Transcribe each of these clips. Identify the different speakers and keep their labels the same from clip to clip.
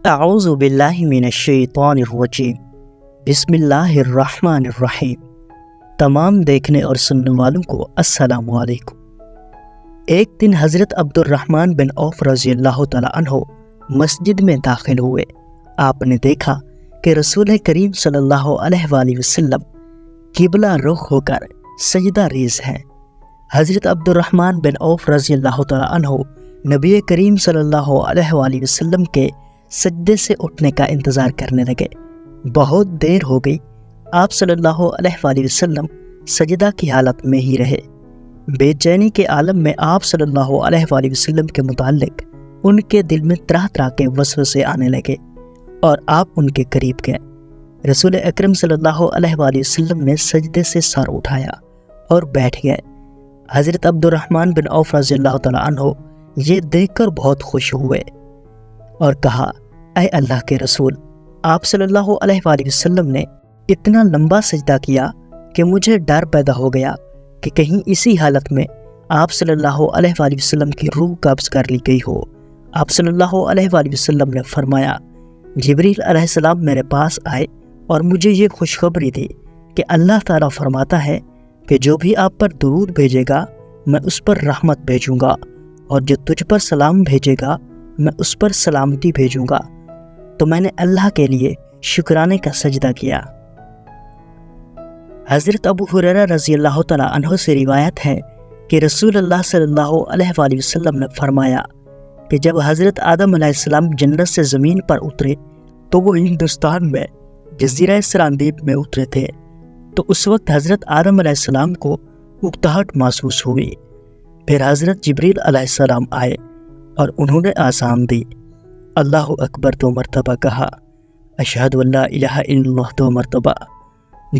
Speaker 1: اعوذ باللہ من الشیطان الرجیم بسم اللہ الرحمن الرحیم۔ تمام دیکھنے اور سننے والوں کو السلام علیکم۔ ایک دن حضرت عبد الرحمن بن عوف رضی اللہ تعالیٰ عنہ مسجد میں داخل ہوئے۔ آپ نے دیکھا کہ رسول کریم صلی اللہ علیہ وآلہ وسلم قبلہ رخ ہو کر سجدہ ریز ہیں۔ حضرت عبد الرحمن بن عوف رضی اللہ تعالیٰ عنہ نبی کریم صلی اللہ علیہ وآلہ وسلم کے سجدے سے اٹھنے کا انتظار کرنے لگے۔ بہت دیر ہو گئی، آپ صلی اللہ علیہ وآلہ وسلم سجدہ کی حالت میں ہی رہے۔ بے چینی کے عالم میں آپ صلی اللہ علیہ وآلہ وسلم کے متعلق ان کے دل میں طرح طرح کے وسوسے آنے لگے اور آپ ان کے قریب گئے۔ رسول اکرم صلی اللہ علیہ وآلہ وسلم نے سجدے سے سر اٹھایا اور بیٹھ گئے۔ حضرت عبد الرحمن بن عوف رضی اللہ تعالیٰ عنہ یہ دیکھ کر بہت خوش ہوئے اور کہا، اے اللہ کے رسول، آپ صلی اللہ علیہ وآلہ وسلم نے اتنا لمبا سجدہ کیا کہ مجھے ڈر پیدا ہو گیا کہ کہیں اسی حالت میں آپ صلی اللہ علیہ وآلہ وسلم کی روح قبض کر لی گئی ہو۔ آپ صلی اللہ علیہ وآلہ وسلم نے فرمایا، جبریل علیہ السلام میرے پاس آئے اور مجھے یہ خوشخبری دی کہ اللہ تعالیٰ فرماتا ہے کہ جو بھی آپ پر درود بھیجے گا میں اس پر رحمت بھیجوں گا، اور جو تجھ پر سلام بھیجے گا میں اس پر سلامتی بھیجوں گا۔ تو میں نے اللہ کے لیے شکرانے کا سجدہ کیا۔ حضرت ابو ہریرہ رضی اللہ تعالیٰ عنہ سے روایت ہے کہ رسول اللہ صلی اللہ علیہ وآلہ وسلم نے فرمایا کہ جب حضرت آدم علیہ السلام جنت سے زمین پر اترے تو وہ ہندوستان میں جزیرہ سراندیب میں اترے تھے، تو اس وقت حضرت آدم علیہ السلام کو اکتاہٹ محسوس ہوئی۔ پھر حضرت جبریل علیہ السلام آئے اور انہوں نے آذان دی، اللہ اکبر 2 مرتبہ کہا، اشہد ان لا الہ الا اللہ 2 مرتبہ،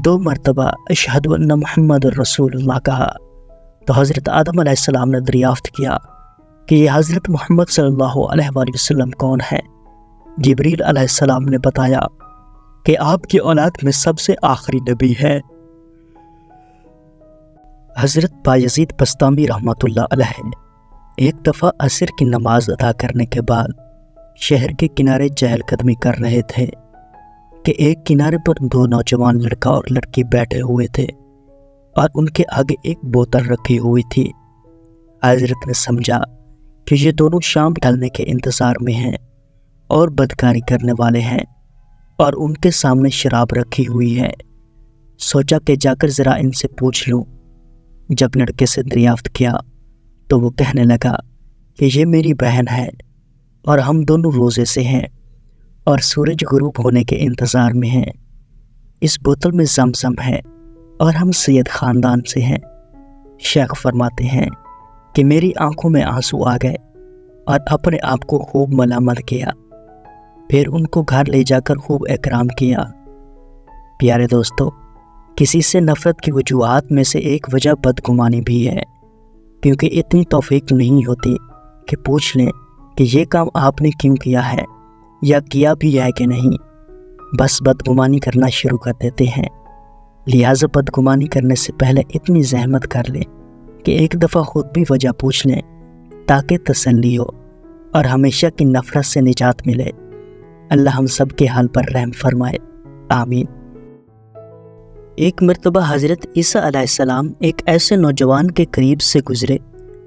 Speaker 1: 2 مرتبہ اشہد ان محمد رسول اللہ کہا۔ تو حضرت آدم علیہ السلام نے دریافت کیا کہ یہ حضرت محمد صلی اللہ علیہ وآلہ وسلم کون ہے؟ جبریل علیہ السلام نے بتایا کہ آپ کی اولاد میں سب سے آخری نبی ہے۔ حضرت بایزید بستامی رحمۃ اللہ علیہ ایک دفعہ عصر کی نماز ادا کرنے کے بعد شہر کے کنارے چہل قدمی کر رہے تھے کہ ایک کنارے پر 2 نوجوان لڑکا اور لڑکی بیٹھے ہوئے تھے اور ان کے آگے ایک بوتل رکھی ہوئی تھی۔ حضرت نے سمجھا کہ یہ دونوں شام ڈھلنے کے انتظار میں ہیں اور بدکاری کرنے والے ہیں، اور ان کے سامنے شراب رکھی ہوئی ہے۔ سوچا کہ جا کر ذرا ان سے پوچھ لوں۔ جب لڑکے سے دریافت کیا تو وہ کہنے لگا کہ یہ میری بہن ہے اور ہم دونوں روزے سے ہیں اور سورج غروب ہونے کے انتظار میں ہیں۔ اس بوتل میں زمزم ہے اور ہم سید خاندان سے ہیں۔ شیخ فرماتے ہیں کہ میری آنکھوں میں آنسو آ گئے اور اپنے آپ کو خوب ملامت کیا، پھر ان کو گھر لے جا کر خوب اکرام کیا۔ پیارے دوستو، کسی سے نفرت کی وجوہات میں سے ایک وجہ بدگمانی بھی ہے، کیونکہ اتنی توفیق نہیں ہوتی کہ پوچھ لیں کہ یہ کام آپ نے کیوں کیا ہے یا کیا بھی ہے کہ نہیں، بس بدگمانی کرنا شروع کر دیتے ہیں۔ لہٰذا بدگمانی کرنے سے پہلے اتنی زحمت کر لیں کہ ایک دفعہ خود بھی وجہ پوچھ لیں تاکہ تسلی ہو اور ہمیشہ کی نفرت سے نجات ملے۔ اللہ ہم سب کے حال پر رحم فرمائے، آمین۔ ایک مرتبہ حضرت عیسیٰ علیہ السلام ایک ایسے نوجوان کے قریب سے گزرے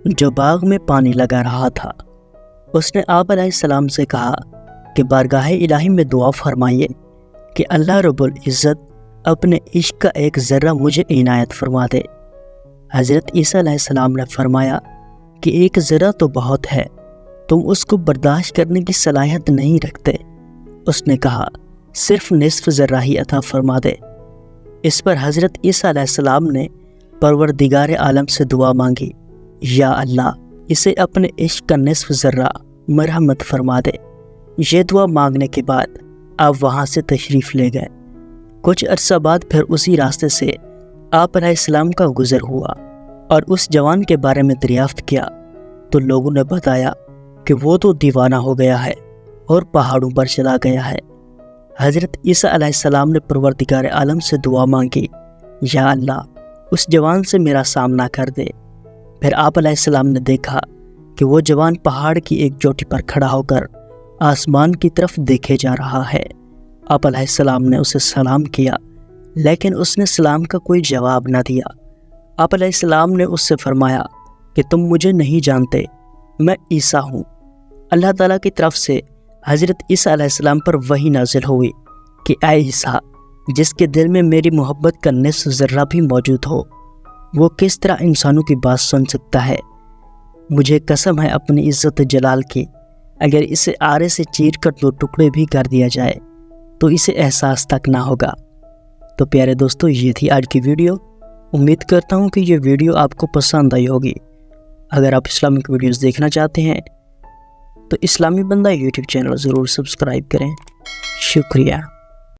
Speaker 1: جو باغ میں پانی لگا رہا تھا۔ اس نے آپ علیہ السلام سے کہا کہ بارگاہ الہی میں دعا فرمائیے کہ اللہ رب العزت اپنے عشق کا ایک ذرہ مجھے عنایت فرما دے۔ حضرت عیسیٰ علیہ السلام نے فرمایا کہ ایک ذرہ تو بہت ہے، تم اس کو برداشت کرنے کی صلاحیت نہیں رکھتے۔ اس نے کہا، صرف نصف ذرہ ہی عطا فرما دے۔ اس پر حضرت عیسیٰ علیہ السلام نے پروردگار عالم سے دعا مانگی، یا اللہ اسے اپنے عشق کا نصف ذرہ مرحمت فرما دے۔ یہ دعا مانگنے کے بعد آپ وہاں سے تشریف لے گئے۔ کچھ عرصہ بعد پھر اسی راستے سے آپ علیہ السلام کا گزر ہوا اور اس جوان کے بارے میں دریافت کیا تو لوگوں نے بتایا کہ وہ تو دیوانہ ہو گیا ہے اور پہاڑوں پر چلا گیا ہے۔ حضرت عیسیٰ علیہ السلام نے پروردگار عالم سے دعا مانگی، یا اللہ اس جوان سے میرا سامنا کر دے۔ پھر آپ علیہ السلام نے دیکھا کہ وہ جوان پہاڑ کی ایک چوٹی پر کھڑا ہو کر آسمان کی طرف دیکھے جا رہا ہے۔ آپ علیہ السلام نے اسے سلام کیا، لیکن اس نے سلام کا کوئی جواب نہ دیا۔ آپ علیہ السلام نے اس سے فرمایا کہ تم مجھے نہیں جانتے، میں عیسیٰ ہوں۔ اللہ تعالیٰ کی طرف سے حضرت عیسیٰ علیہ السلام پر وحی نازل ہوئی کہ اے عیسیٰ، جس کے دل میں میری محبت کا نصف ذرہ بھی موجود ہو، وہ کس طرح انسانوں کی بات سن سکتا ہے؟ مجھے قسم ہے اپنی عزت جلال کی، اگر اسے آرے سے چیر کر 2 ٹکڑے بھی کر دیا جائے تو اسے احساس تک نہ ہوگا۔ تو پیارے دوستو، یہ تھی آج کی ویڈیو۔ امید کرتا ہوں کہ یہ ویڈیو آپ کو پسند آئی ہوگی۔ اگر آپ اسلامک ویڈیوز دیکھنا چاہتے ہیں تو اسلامی بندہ یوٹیوب چینل ضرور سبسکرائب کریں۔ شکریہ۔